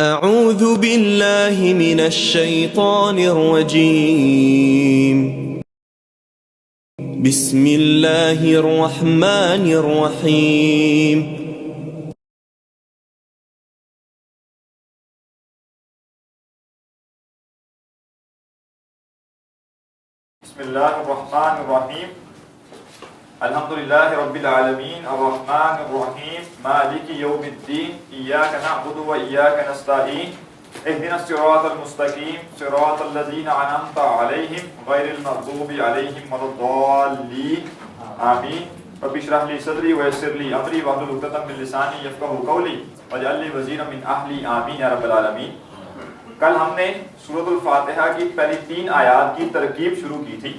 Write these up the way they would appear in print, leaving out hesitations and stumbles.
اعوذ باللہ من الشیطان الرجیم بسم اللہ الرحمن الرحیم بسم اللہ الرحمن الرحیم الحمدللہ رب العالمین الرحمن الرحیم مالک یوم الدین ایاک نعبد و ایاک نستعین اہدنا الصراط المستقیم صراط الذین انعمت علیہم غیر المغضوب علیہم ولا الضالین آمین رب اشرح لی صدری ویسر لی امری واحلل عقدۃ من لسانی یفقہوا قولی واجعل لی وزیرا من اہلی آمین یا رب العالمین۔ کل ہم نے سورۃ الفاتحہ کی پہلی 3 آیات کی ترکیب شروع کی تھی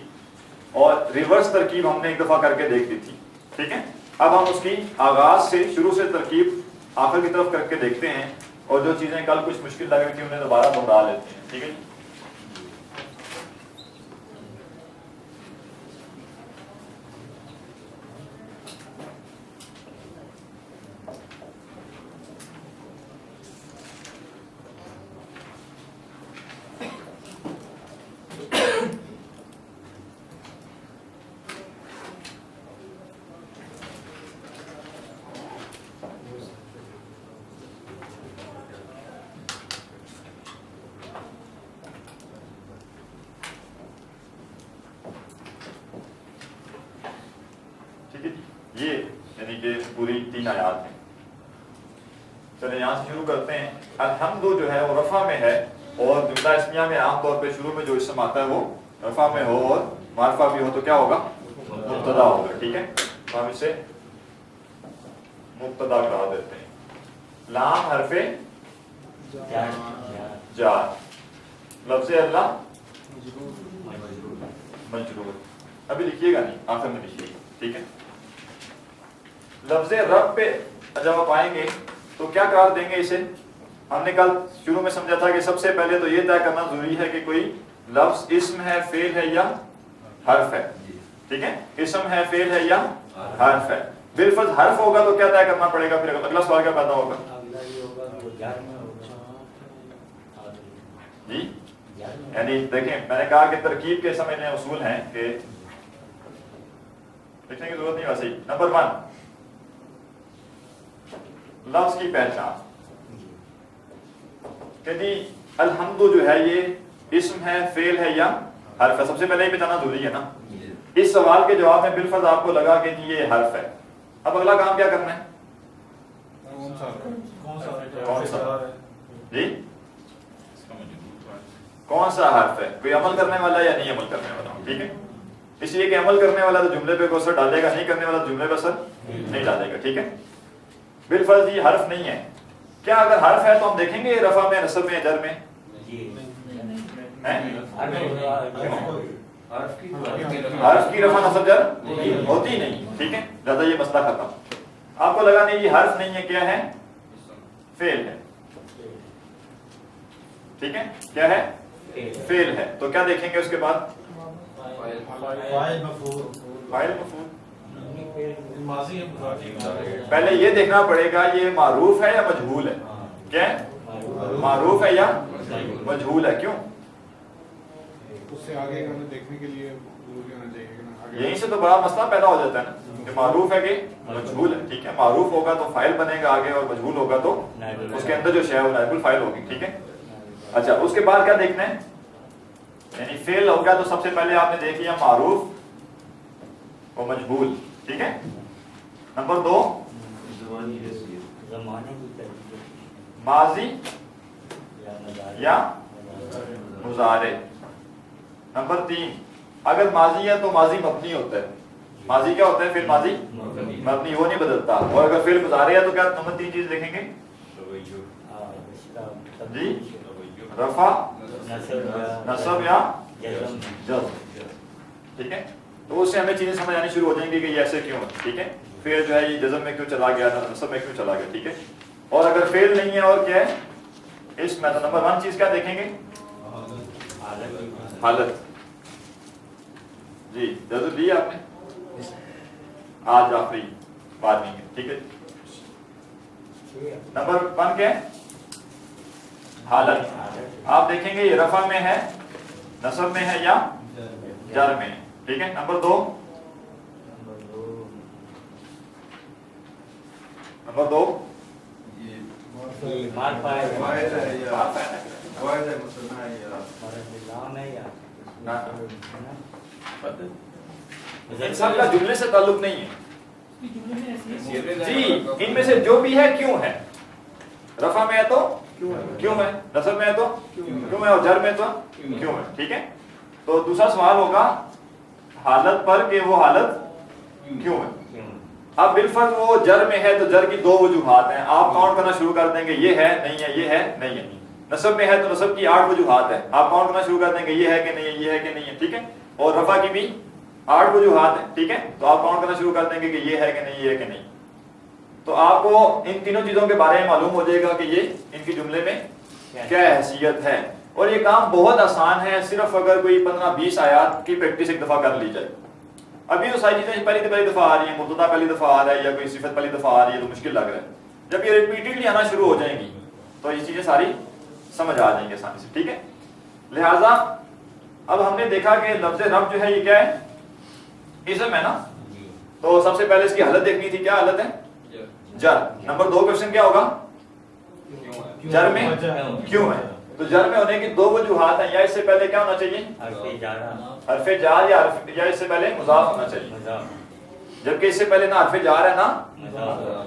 اور ریورس ترکیب ہم نے ایک دفعہ کر کے دیکھ دی تھی، ٹھیک ہے۔ اب ہم اس کی آغاز سے شروع سے ترکیب آخر کی طرف کر کے دیکھتے ہیں اور جو چیزیں کل کچھ مشکل لگ رہی تھی انہیں دوبارہ دہرا لیتے ہیں، ٹھیک ہے۔ یہ یعنی کہ پوری 3 آیات ہیں۔ چلیں یہاں سے شروع کرتے ہیں۔ الحمد جو ہے وہ رفع میں ہے اور جملہ اسمیہ میں عام طور پہ شروع میں جو اسم آتا ہے وہ رفع میں ہو اور معرفہ بھی ہو تو کیا ہوگا؟ مبتدا ہوگا، ٹھیک ہے۔ ہم اسے مبتدا قرار دیتے ہیں۔ لام حرف جار، لفظ اللہ مجرور، ابھی لکھیے گا نہیں، آخر میں لکھیے گا، ٹھیک ہے۔ لفظ رب پہ جب آپ آئیں گے تو کیا قرار دیں گے اسے؟ ہم نے کل شروع میں سمجھا تھا کہ سب سے پہلے تو یہ طے کرنا ضروری ہے کہ کوئی لفظ اسم ہے، فعل ہے یا حرف ہے، ٹھیک ہے۔ اسم ہے، فعل ہے یا حرف ہے۔ بالفرض حرف ہوگا تو کیا طے کرنا پڑے گا؟ پھر اگلا سوال کیا پیدا ہوگا؟ جی یعنی دیکھیں میں نے کہا کہ ترکیب کے سمجھنے اصول ہیں کہ لکھنے کی ضرورت نہیں ویسے ہی۔ نمبر 1، لفظ کی پہچان کہ جی الحمد جو ہے یہ اسم ہے، فعل ہے یا حرف ہے؟ سب سے پہلے یہ پہچانا ضروری ہے نا۔ اس سوال کے جواب میں بالفرض آپ کو لگا کہ جی یہ حرف ہے، اب اگلا کام کیا کرنا ہے؟ کون سا جی کون سا حرف ہے؟ کوئی عمل کرنے والا یا نہیں عمل کرنے والا، ٹھیک ہے۔ اس لیے کہ عمل کرنے والا تو جملے پہ کوئی اثر ڈالے گا، نہیں کرنے والا جملے پہ اثر نہیں ڈالے گا، ٹھیک ہے۔ بالفرض یہ حرف نہیں ہے، کیا اگر حرف ہے تو ہم دیکھیں گے رفع میں، نصب میں، جر میں؟ حرف کی رفع نصب جر ہوتی نہیں، ٹھیک ہے، زیادہ یہ مسئلہ ختم۔ آپ کو لگا نہیں یہ حرف نہیں ہے، کیا ہے؟ فعل ہے، ٹھیک ہے۔ کیا ہے؟ فعل ہے، تو کیا دیکھیں گے اس کے بعد؟ فاعل مفعول۔ پہلے یہ دیکھنا پڑے گا یہ معروف ہے یا مجہول ہے؟ کیا ہے؟ معروف ہے یا مجہول ہے؟ کیوں؟ اس سے آگے ہمیں دیکھنے کے لیے ضروری ہونا چاہیے کہ یہیں سے تو بڑا مسئلہ پیدا ہو جاتا ہے نا کہ معروف ہے کہ مجہول ہے، ٹھیک ہے۔ معروف ہوگا تو فاعل بنے گا آگے اور مجہول ہوگا تو اس کے اندر جو شے ہے وہ نائب الفاعل ہوگی، ٹھیک ہے۔ اچھا اس کے بعد کیا دیکھنا ہے؟ یعنی فعل ہوگا تو سب سے پہلے آپ نے دیکھ لیا معروف و مجہول، ٹھیک ہے۔ نمبر 2، ماضی یا مضارع۔ نمبر 3، اگر ماضی ہے تو ماضی مبنی ہوتا ہے۔ ماضی کیا ہوتا ہے؟ فعل ماضی مبنی، وہ نہیں بدلتا۔ اور اگر فعل مضارع ہے تو کیا نمبر 3 چیز دیکھیں گے؟ جی رفع، نصب یا جزم، ٹھیک ہے۔ تو اس سے ہمیں چیزیں سمجھ آنی شروع ہو جائیں گی کہ یہ ایسے کیوں ہے، ٹھیک ہے۔ فعل جو ہے یہ جزم میں کیوں چلا گیا، نصب میں کیوں چلا گیا، ٹھیک ہے۔ اور اگر فعل نہیں ہے اور کیا ہے اس میں، تو نمبر 1 چیز کیا دیکھیں گے؟ حالت۔ جی جزم دی آپ نے آج آخری بات نہیں ہے، ٹھیک ہے۔ نمبر 1 کیا ہے؟ حالت. آپ دیکھیں گے یہ رفع میں ہے, نصب میں ہے یا جر میں ہے. ٹھیک ہے. نمبر دو, ان سب کا جملے سے تعلق نہیں ہے جی. ان میں سے جو بھی ہے کیوں ہے. رفع میں ہے تو کیوں ہے, نصب میں ہے تو کیوں ہے, اور جر میں تو کیوں ہے. ٹھیک ہے. تو دوسرا سوال ہوگا حالت پر کہ وہ حالت کیوں ہے. اب بالفرض وہ جر میں ہے تو جر کی دو وجوہات ہیں. آپ کاؤنٹ کرنا شروع کر دیں گے یہ ہے نہیں ہے, یہ ہے نہیں ہے. نصب میں ہے تو نصب کی 8 وجوہات ہیں. آپ کاؤنٹ کرنا شروع کر دیں گے یہ ہے کہ نہیں ہے, یہ ہے کہ نہیں ہے. ٹھیک ہے. اور رفع کی بھی 8 وجوہات ہیں. ٹھیک ہے. تو آپ کاؤنٹ کرنا شروع کر دیں گے کہ یہ ہے کہ نہیں, یہ ہے کہ نہیں. تو آپ کو ان تینوں چیزوں کے بارے میں معلوم ہو جائے گا کہ یہ ان کی جملے میں کیا حیثیت ہے. اور یہ کام بہت آسان ہے, صرف اگر کوئی 15-20 آیات کی پریکٹس ایک دفعہ کر لی جائے. ابھی تو ساری چیزیں پہلی دفعہ آ رہی ہیں, مبتدا پہلی دفعہ آ رہا ہے یا کوئی صفت پہلی دفعہ آ رہی ہے تو مشکل لگ رہا ہے. جب یہ ریپیٹڈلی آنا شروع ہو جائیں گی تو یہ چیزیں ساری سمجھ آ جائیں گی آسانی سے. ٹھیک ہے. لہٰذا اب ہم نے دیکھا کہ لفظ رب جو ہے یہ کیا ہے, اسم ہے نا. تو سب سے پہلے اس کی حالت دیکھنی تھی. کیا حالت ہے؟ جر. نمبر 2 کوشچن کیا ہوگا, جر میں کیوں ہے. تو جر میں ہونے کی 2 وجوہات ہیں. یا اس سے پہلے کیا ہونا چاہیے, حرف جار, یا اس سے پہلے مضاف ہونا چاہیے. جبکہ اس سے پہلے نہ حرف جار ہے نہ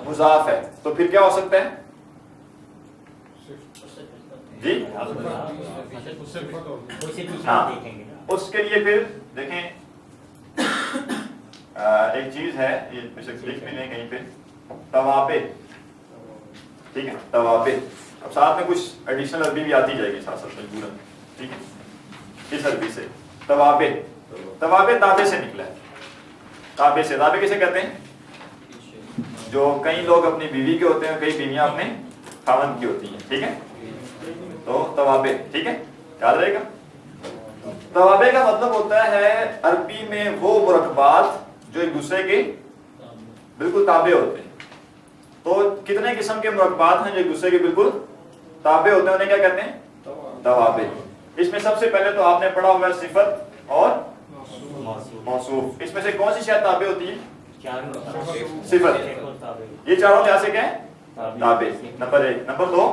مضاف ہے. تو پھر کیا ہو سکتا ہے جی. ہاں, اس کے لیے پھر دیکھیں ایک چیز ہے, یہ لکھ بھی نہیں کہیں پہ, توابع. ٹھیک ہے. توابع. اب ساتھ میں کچھ ایڈیشنل عربی بھی آتی جائے گی ساتھ ساتھ مجبوراً. ٹھیک ہے. اس عربی سے توابع. توابع تابع سے نکلا ہے. تابع سے. تابع کسے کہتے ہیں, جو کئی لوگ اپنی بیوی کے ہوتے ہیں, کئی بیویاں اپنے خاوند کی ہوتی ہیں. ٹھیک ہے. تو توابع. ٹھیک ہے, یاد رہے گا. توابع کا مطلب ہوتا ہے عربی میں وہ مرکبات جو ایک دوسرے کے بالکل تابع ہوتے ہیں. تو کتنے قسم کے مرکبات ہیں جو ایک دوسرے کے بالکل تابع ہوتے ہیں, انہیں کیا کہتے ہیں, توابع. اس میں سب سے پہلے تو آپ نے پڑھا ہوگا صفت اور موصوف. اس میں سے کون سی شے تابع ہوتی ہے, صفت. یہ چاروں لحاظ سے کیا ہے, تابع. نمبر 1. نمبر 2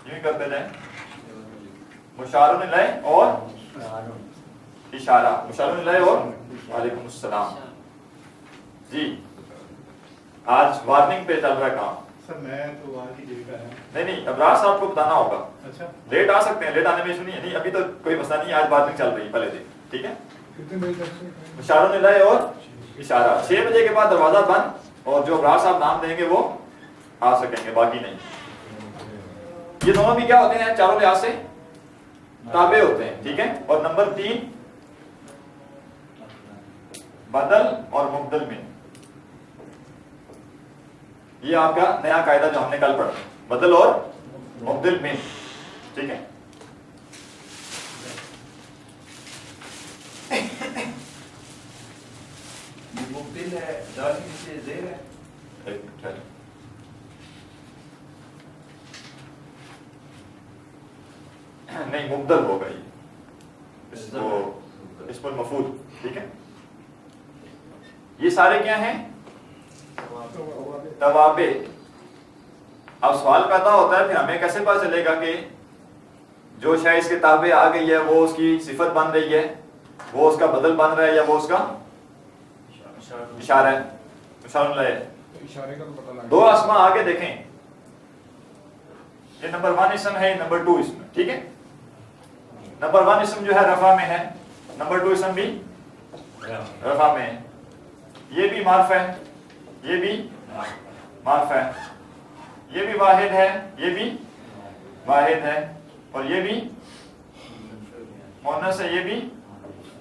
یوں کرتے جائیں, مشار الیہ اور اشارہ. مشار الیہ اور وعلیکم السلام. جی آج وارننگ پہ چل رہا ہے کام. سر میں تو وہاں کی جگہ ہے. نہیں ابراز صاحب کو بتانا ہوگا. اچھا, لیٹ آ سکتے ہیں, لیٹ آنے میں ایشو نہیں ہے. نہیں ابھی تو کوئی مسئلہ نہیں ہے, آج وارننگ چل رہی ہے پہلے دن. ٹھیک ہے. کتنے بجے تک؟ مشار الیہ اور اشارہ. 6 بجے کے بعد دروازہ بند, اور جو ابراز صاحب نام دیں گے وہ آ سکیں گے, باقی نہیں. یہ دونوں بھی کیا ہوتے ہیں, چاروں لحاظ سے تابع ہوتے ہیں. ٹھیک ہے. اور نمبر 3 بدل اور مبدل میں. یہ آپ کا نیا قاعدہ جو ہم نے کل پڑھا, بدل اور مبدل میں. ٹھیک ہے. مبدل ہے دال سے زیر ہے. نہیں مبدل ہوگا یہ, اسم المفعول. ٹھیک ہے. یہ سارے کیا ہیں, توابع. اب سوال پیدا ہوتا ہے پھر ہمیں کیسے پتا چلے گا کہ جو شے اس کے تابع آ گئی ہے وہ اس کی صفت بن رہی ہے, وہ اس کا بدل بن رہا ہے, یا وہ اس کا اشارہ ہے. اشارہ الیہ. اشارے کا تو پتہ لگا. 2 اسما آگے دیکھیں. یہ نمبر 1 اسم ہے, نمبر 2 اسم. ٹھیک ہے. نمبر 1 اسم جو ہے رفع میں ہے, نمبر 2 اسم بھی رفع میں ہے. یہ بھی معرف ہے, یہ بھی معرف ہے, یہ بھی واحد ہے, یہ بھی واحد ہے, اور یہ بھی مؤنث ہے, یہ بھی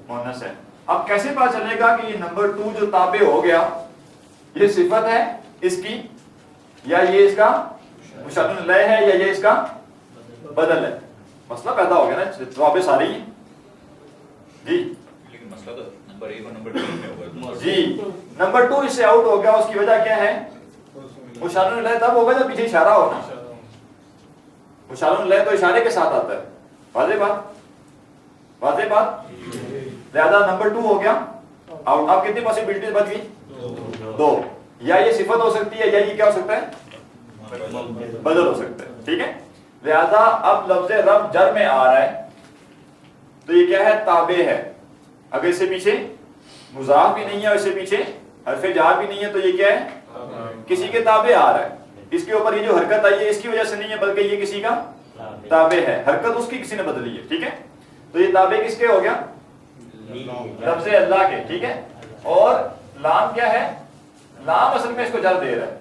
مؤنث ہے. اب کیسے پتا چلے گا کہ یہ نمبر 2 جو تابع ہو گیا یہ صفت ہے اس کی, یا یہ اس کا مشار الیہ ہے, یا یہ اس کا بدل ہے. مسئلہ پیدا ہو گیا نا, جواب سارے ہی جی. لیکن مسئلہ تو نمبر 1 اور نمبر 2 میں ہوگا. جی نمبر 2 اس سے آؤٹ ہو گیا. اس کی وجہ کیا ہے, مشار الیہ تب ہوگا جب پیچھے اشارہ ہونا. مشار الیہ تو اشارے کے ساتھ آتا ہے. واضح بات. لہذا نمبر 2 ہو گیا. اب کتنی پاسبلٹیز بچ گئی؟ 2. یا یہ صفت ہو سکتی ہے یا یہ کیا ہو سکتا ہے؟ بدل ہو سکتا ہے. ٹھیک ہے. لہذا اب لفظ رب جر میں آ رہا ہے تو یہ کیا ہے؟ تابع ہے. اگر اس سے پیچھے مضاف بھی نہیں ہے اور اس سے پیچھے حرف جار بھی نہیں ہے تو یہ کیا ہے؟ کسی کے تابع آ رہا ہے. اس کے اوپر یہ جو حرکت آئی ہے اس کی وجہ سے نہیں ہے بلکہ یہ کسی کا تابع ہے. حرکت اس کی کسی نے بدلی ہے. ٹھیک ہے. تو یہ تابع کس کے ہو گیا؟ لفظ اللہ کے. ٹھیک ہے. اور لام کیا ہے؟ لام اصل میں اس کو جر دے رہا ہے.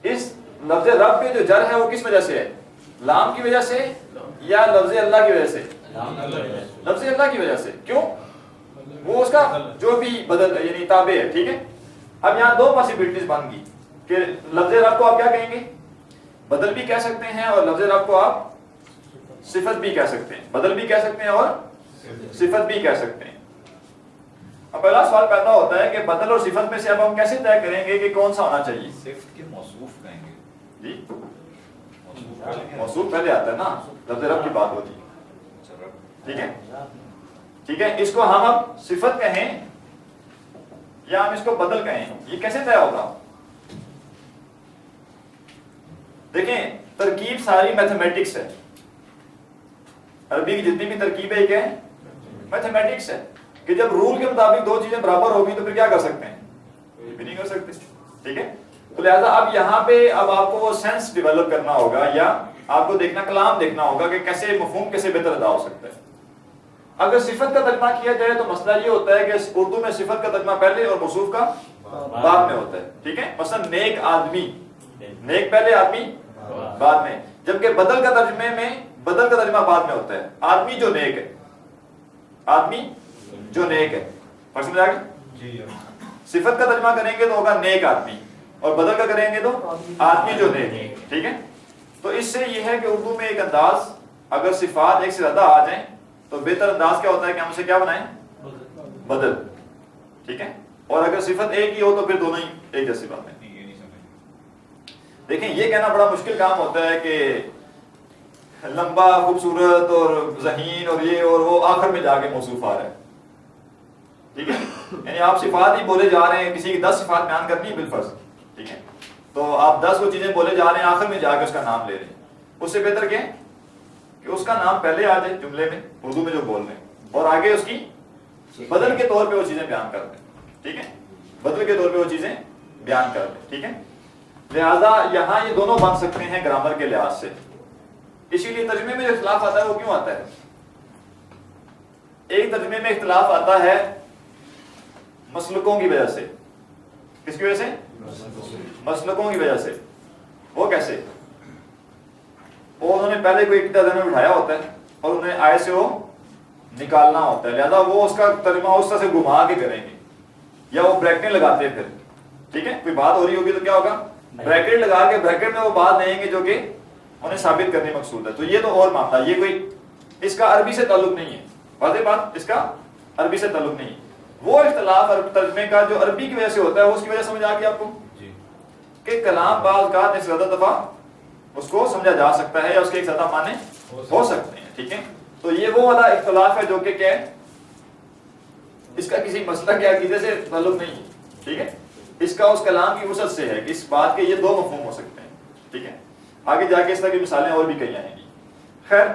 اس لفظ رب پہ جو جر ہے وہ کس وجہ سے ہے؟ لام کی وجہ سے یا لفظ اللہ کی وجہ سے؟ لفظ اللہ کی وجہ سے. کیوں؟ وہ اس کا جو بھی بدل یعنی تابع ہے. ٹھیک ہے. اب یہاں 2 پاسبلٹیز بن گئی کہ لفظ رب کو آپ کیا کہیں گے؟ بدل بھی کہہ سکتے ہیں اور لفظ رب کو آپ صفت بھی کہہ سکتے ہیں. بدل بھی کہہ سکتے ہیں اور صفت بھی کہہ سکتے ہیں. اب پہلا سوال پیدا ہوتا ہے کہ بدل اور صفت میں سے اب ہم کیسے طے کریں گے کہ کون سا ہونا چاہیے؟ صفت کے موصوف کہیں گے. جی موصوف پہلے آتا ہے نا, لفظ رب کی بات ہوتی ہے. ٹھیک ہے. ٹھیک ہے. اس کو ہم اب صفت کہیں یا ہم اس کو بدل کہیں, یہ کیسے طے ہوگا؟ دیکھیں ترکیب ساری میتھمیٹکس ہے. عربی کی جتنی بھی ترکیب ہے یہ کیا ہے؟ میتھمیٹکس ہے. کہ جب رول کے مطابق 2 چیزیں برابر ہوگی تو پھر کیا کر سکتے ہیں؟ یہ بھی نہیں کر سکتے. ٹھیک ہے. تو لہذا اب یہاں پہ اب آپ کو وہ سینس ڈیولپ کرنا ہوگا یا آپ کو دیکھنا کلام دیکھنا ہوگا کہ کیسے مفہوم کیسے بہتر ادا ہو سکتا ہے. اگر صفت کا ترجمہ کیا جائے تو مسئلہ یہ ہوتا ہے کہ اردو میں صفت کا ترجمہ پہلے اور موصوف کا بعد میں ہوتا ہے. ٹھیک ہے. مثلا نیک آدمی, نیک پہلے آدمی بعد میں. جبکہ بدل کا ترجمہ بعد میں ہوتا ہے. آدمی جو نیک ہے, آدمی جو نیک ہے. فرض سمجھ آ گئی؟ صفت کا ترجمہ کریں گے تو ہوگا نیک آدمی اور بدل کا کریں گے تو آدمی جو نیک ہے. ٹھیک ہے. تو اس سے یہ ہے کہ اردو میں ایک انداز اگر صفات ایک سے زیادہ آ جائیں تو بہتر انداز کیا ہوتا ہے کہ ہم اسے کیا بنائیں؟ بدل. ٹھیک ہے. اور اگر صفت ایک ہی ہو تو پھر دونوں ہی ایک جیسی بات ہے. دیکھیں یہ کہنا بڑا مشکل کام ہوتا ہے کہ لمبا خوبصورت اور ذہین اور یہ اور وہ آخر میں جا کے موصوف آ رہا ہے. ٹھیک ہے. یعنی آپ صفات ہی بولے جا رہے ہیں, کسی کی 10 صفات بیان کرنی ہے بالفرض. ٹھیک ہے. تو آپ 10 وہ چیزیں بولے جا رہے ہیں, آخر میں جا کے اس کا نام لے رہے ہیں. اس سے بہتر کیا کہ اس کا نام پہلے آ جائے جملے میں اردو میں جو بول رہے ہیں اور آگے اس کی بدل کے طور پہ وہ چیزیں بیان کر دیں. ٹھیک ہے. بدل کے طور پہ وہ چیزیں بیان کر دیں. ٹھیک ہے. لہذا یہاں یہ دونوں بن سکتے ہیں گرامر کے لحاظ سے. اسی لیے ترجمے میں جو اختلاف آتا ہے وہ کیوں آتا ہے؟ ایک ترجمے میں اختلاف آتا ہے مسلکوں کی وجہ سے. کس کی وجہ سے؟ مسلکوں کی وجہ سے. وہ کیسے؟ وہ انہوں نے پہلے کوئی ترجمہ میں بٹھایا ہوتا ہے اور انہیں آئے سے وہ نکالنا ہوتا ہے. لہذا وہ اس کا ترجمہ اس طرح سے گھما کے کریں گے یا وہ بریکٹیں لگاتے ہیں پھر. ٹھیک ہے. کوئی بات ہو رہی ہوگی تو کیا ہوگا؟ بریکٹ لگا کے بریکٹ میں وہ بات لیں گے جو کہ انہیں ثابت کرنے مقصود ہے. تو یہ تو اور معاملہ, یہ کوئی اس کا عربی سے تعلق نہیں ہے. واضح بات, اس کا عربی سے تعلق نہیں ہے. وہ اختلاف ترجمے کا جو عربی کی وجہ سے ہوتا ہے اس کی وجہ سمجھ آ گئی آپ کو کہ کلام بعض کا ایک زیادہ دفعہ اس کو سمجھا جا سکتا ہے یا اس کے ایک زیادہ معنی ہو سکتے ہیں. ٹھیک ہے. تو یہ وہ والا اختلاف ہے جو کہ کیا ہے, اس کا کسی مسئلہ کے عقیدے سے تعلق نہیں ہے. ٹھیک ہے. اس کا اس کلام کی وسعت سے ہے کہ اس بات کے یہ 2 مفہوم ہو سکتے ہیں. ٹھیک ہے. آگے جا کے اس طرح کی مثالیں اور بھی کئی آئیں گی. خیر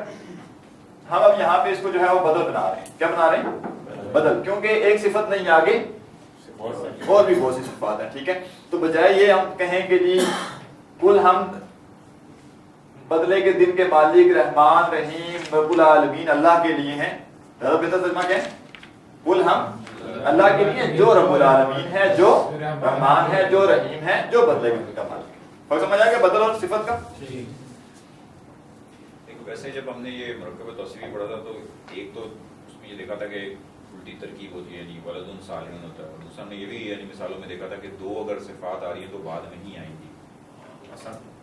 ہم اب یہاں پہ اس کو جو ہے وہ بدل بنا رہے ہیں. کیا بنا رہے ہیں؟ بدل. کیونکہ ایک صفت نہیں, آگے اور بھی بہت سی صفات ہیں. ٹھیک ہے. تو بجائے یہ ہم کہیں کہ جی کل حمد بدلے کے دن کے مالک رحمان رحیم رب العالمین اللہ کے لیے ہیں. زیادہ بہتر ترجمہ کیا ہے؟ کل ہم اللہ کے لیے جو رب العالمین ہے, جو رحمان ہے, جو رحیم ہے, جو بدلے کے دن کا مالک ہے. فرق سمجھ آ گیا بدل اور صفت کا؟ ویسے جب ہم نے یہ مرکب تصریف پڑھا تھا تو ایک تو اس میں یہ دیکھا تھا کہ الٹی ترکیب ہوتی ہے, یعنی ولد صالح ہوتا ہے. اور دوسرا نے یہ بھی یعنی مثالوں میں دیکھا تھا کہ 2 اگر صفات آ رہی ہیں تو بعد میں نہیں آئیں گی,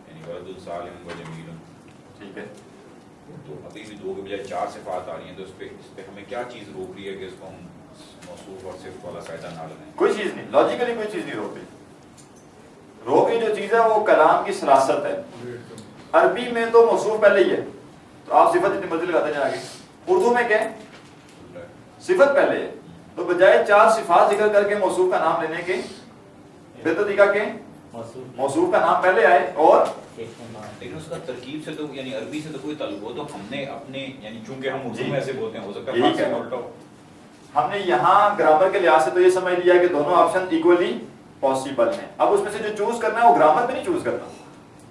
یعنی ولد صالح و جمیل. ٹھیک ہے. تو ابھی بھی 2 کے بجائے 4 صفات آ رہی ہیں, تو اس پہ ہمیں کیا چیز روک رہی ہے کہ اس کو ہم موصوف اور صفت والا قاعدہ نہ لگائیں؟ کوئی چیز نہیں, لاجیکلی کوئی چیز نہیں روک رہی. چیز ہے وہ کلام کی سلاست ہے. عربی میں تو موصوف پہلے ہی ہے, تو آپ صفت اتنی مرضی لگاتے جائیں آگے. اردو میں کیا ہے؟ صفت پہلے ہے. تو بجائے 4 صفات ذکر کر کے موصوف کا نام لینے کے بہتر طریقہ کہ موصوف کا نام پہلے آئے. اور لیکن اس کا ترکیب سے تو یعنی عربی سے تو کوئی تعلق ہو, تو ہم نے اپنے یعنی چونکہ ہم اردو میں ایسے بولتے ہیں, ہو سکتا ہے فارسی میں الٹا ہو. ہم نے یہاں گرامر کے لحاظ سے تو یہ سمجھ لیا کہ دونوں آپشن ایکولی پاسبل ہیں. اب اس میں سے جو چوز کرنا ہے وہ گرامر پہ نہیں چوز کرنا.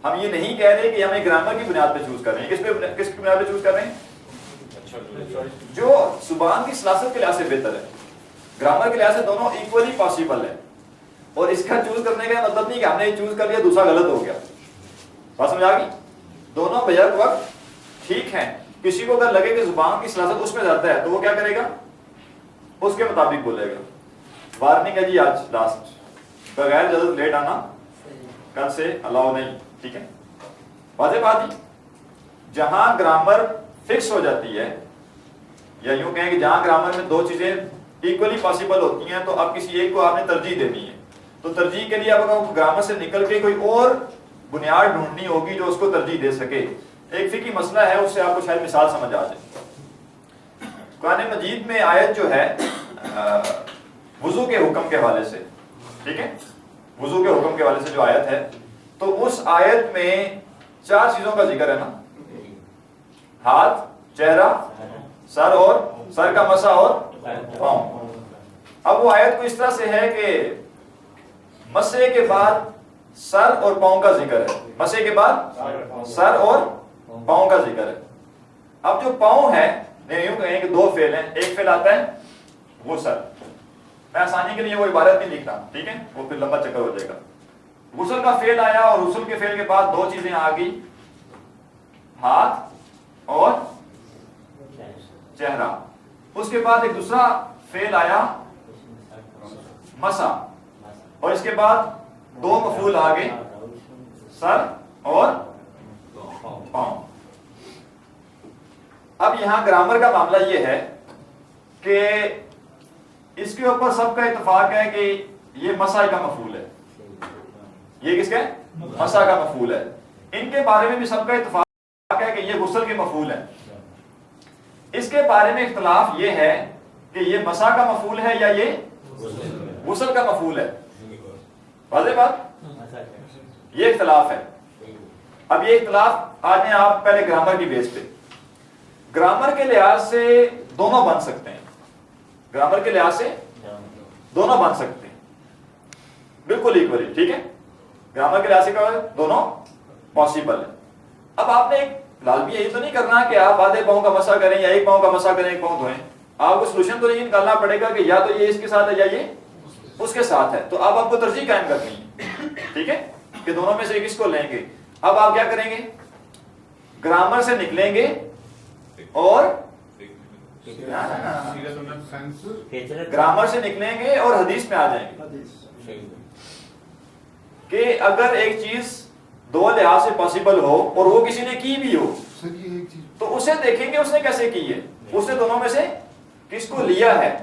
ہم یہ نہیں کہہ رہے کہ ہم ایک گرامر کی بنیاد پہ چوز کر رہے ہیں. کس کی بنیاد پہ چوز کر رہے ہیں؟ جو زبان کی سلاست کے لحاظ سے بہتر ہے. گرامر کے لحاظ سے دونوں ایکولی پاسبل ہے. اور اس کا چوز کرنے کا مطلب نہیں کہ ہم نے یہ چوز کر لیا دوسرا غلط ہو گیا. بات سمجھ آ گئی؟ دونوں بیک وقت ٹھیک ہیں. کسی کو اگر لگے کہ زبان کی سلاست اس میں زیادہ ہے تو وہ کیا کرے گا؟ اس کے مطابق بولے گا. وارننگ ہے جی, آج لاسٹ, بغیر اجازت لیٹ آنا کل سے الاؤ نہیں. ٹھیک ہے, واضح بات ہی. جہاں گرامر فکس ہو جاتی ہے, یا یوں کہیں کہ جہاں گرامر میں 2 چیزیں ایکولی پاسبل ہوتی ہیں, تو اب کسی ایک کو آپ نے ترجیح دینی ہے. تو ترجیح کے لیے اب گرامر سے نکل کے کوئی اور بنیاد ڈھونڈنی ہوگی جو اس کو ترجیح دے سکے. ایک فقہی مسئلہ ہے, اس سے آپ کو شاید مثال سمجھ آ جائے. قرآن مجید میں آیت جو ہے وضو کے حکم کے حوالے سے, ٹھیک ہے, وضو کے حکم کے حوالے سے جو آیت ہے, تو اس آیت میں 4 چیزوں کا ذکر ہے نا. ہاتھ, چہرہ, سر, اور سر کا مسا اور پاؤں. اب وہ آیت کو اس طرح سے ہے کہ مسے کے بعد سر اور پاؤں کا ذکر ہے. مسے کے بعد سر اور پاؤں کا ذکر ہے. اب جو پاؤں ہے, یوں کہیں کہ 2 فعل ہیں. ایک فعل آتا ہے غسل. میں آسانی کے لیے وہ عبارت نہیں لکھتا, ٹھیک ہے, وہ پھر لمبا چکر ہو جائے گا. غسل کا فعل آیا اور غسل کے فعل کے بعد 2 چیزیں آ گئی, ہاتھ اور چہرہ. اس کے بعد ایک دوسرا فعل آیا مسا, اور اس کے بعد 2 مفعول آ گئے, سر اور پاؤں. اب یہاں گرامر کا معاملہ یہ ہے کہ اس کے اوپر سب کا اتفاق ہے کہ یہ مسا کا مفعول ہے. یہ کس کا ہے؟ مسا کا مفعول ہے. ان کے بارے میں بھی سب کا اتفاق ہے کہ یہ غسل کے مفعول ہے. اس کے بارے میں اختلاف یہ ہے کہ یہ مسا کا مفعول ہے یا یہ غسل کا مفعول ہے. واضح بات, یہ اختلاف ہے. اب یہ اختلاف آج میں آپ پہلے گرامر کی بیس پہ, گرامر کے لحاظ سے دونوں بن سکتے ہیں. گرامر کے لحاظ سے دونوں بن سکتے ہیں بالکل ایکولی, ٹھیک ہے. گرامر کے لحاظ سے کیا ہے, دونوں پاسبل ہے. اب آپ نے ایک لازمی یہی تو نہیں کرنا کہ آپ آدھے پاؤں کا مسا کریں یا ایک پاؤں کا مسا کریں, ایک پاؤں دھوئیں. آپ کو سولوشن تو نہیں نکالنا پڑے گا کہ یا تو یہ اس کے ساتھ ہے یا یہ اس کے ساتھ ہے. تو اب آپ کو ترجیح قائم کرنی ہے, ٹھیک ہے, کہ دونوں میں سے کس کو لیں گے. اب آپ کیا کریں گے, گرامر سے نکلیں گے اور گرامر سے نکلیں گے اور حدیث میں آ جائیں گے کہ اگر ایک چیز 2 لحاظ سے پاسبل ہو اور وہ کسی نے کی بھی ہو تو اسے دیکھیں گے اس نے کیسے کی ہے, اس نے دونوں میں سے کس کو لیا ہے.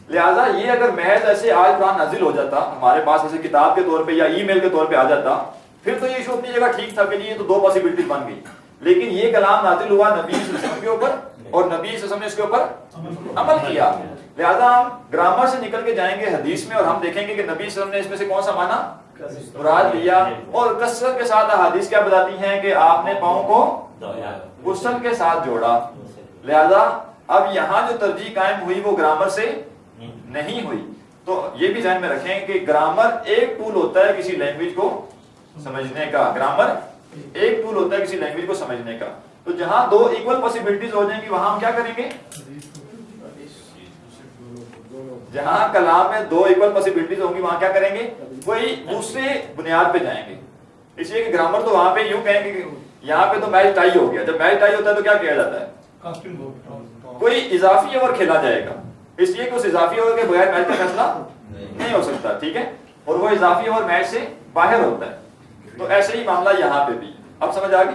لہٰذا یہ اگر محض ایسے آج قرآن نازل ہو جاتا ہمارے پاس ایسے کتاب کے طور پہ یا ای میل کے طور پہ آ جاتا, پھر تو یہ ایشو اپنی جگہ ٹھیک تھا کہ یہ تو 2 پاسبلٹی بن گئی. لیکن یہ کلام نازل ہوا نبی صلی اللہ علیہ وسلم کے اوپر اور نبی صلی اللہ علیہ وسلم نے اس کے اوپر عمل کیا. لہذا ہم گرامر سے نکل کے جائیں گے حدیث میں اور ہم دیکھیں گے کہ نبی صلی اللہ علیہ وسلم نے اس میں سے کون سا معنی مراد لیا. اور کثرت کے ساتھ احادیث کیا بتاتی ہیں کہ آپ نے پاؤں کو غسل کے ساتھ جوڑا. لہذا اب یہاں جو ترجیح قائم ہوئی وہ گرامر سے نہیں ہوئی. تو یہ بھی ذہن میں رکھیں کہ گرامر ایک ٹول ہوتا ہے کسی لینگویج کو سمجھنے کا. گرامر ایک ٹول ہوتا ہے کسی لینگویج کو سمجھنے کا. تو جہاں 2 ایکول پاسبلٹیز ہو جائیں گی وہاں ہم کیا کریں گے, جہاں کلام میں 2 ایکول پاسبلٹیز ہوں گی وہاں کیا کریں گے, کوئی دوسرے بنیاد پہ جائیں گے. اس لیے کہ گرامر تو وہاں پہ یوں کہیں گے کہ یہاں پہ تو میچ ٹائی ہو گیا. جب میچ ٹائی ہوتا ہے تو کیا کیا جاتا ہے, کوئی اضافی اوور کھیلا جائے گا. اس لیے کہ اس اضافی اوور کے بغیر میچ کا فیصلہ نہیں ہو سکتا, ٹھیک ہے, اور وہ اضافی اوور میچ سے باہر ہوتا ہے. تو ایسے ہی معاملہ یہاں پہ بھی. اب سمجھ آ گئی.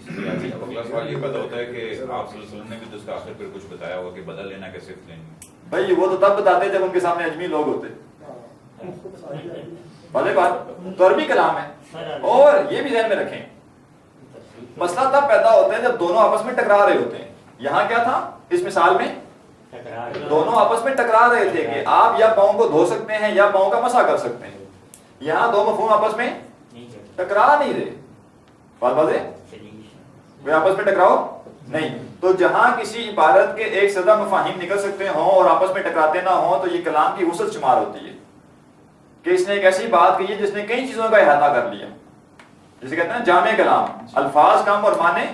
اگلا سوال یہ پتہ ہوتا ہے کہ آپ صلی اللہ علیہ وسلم نے بھی تو اس کا آخر پر کچھ بتایا ہوگا کہ بدل لینا کیسے لینی. بھائی وہ تو تب بتاتے جب ان کے سامنے اجمی لوگ ہوتے. واضح بات؟ تو عربی کلام ہے. اور یہ بھی ذہن میں رکھیں مسئلہ تب پیدا ہوتا ہے جب دونوں آپس میں ٹکرا رہے ہوتے ہیں. یہاں کیا تھا اس مثال میں؟ دونوں آپس میں ٹکرا رہے تھے کہ آپ یا پاؤں کو دھو سکتے ہیں یا پاؤں کا مسح کر سکتے ہیں. یہاں دو مفہوم آپس میں ٹکرا نہیں رہے. بات واضح؟ وہ آپس میں ٹکراؤ نہیں. تو جہاں کسی عبارت کے ایک سے زیادہ مفاہیم نکل سکتے ہوں اور آپس میں ٹکراتے نہ ہوں تو یہ کلام کی وسعت شمار ہوتی ہے کہ اس نے ایک ایسی بات کہی ہے جس نے کئی چیزوں کا احاطہ کر لیا. جسے کہتے ہیں جامع کلام, الفاظ کم اور معنی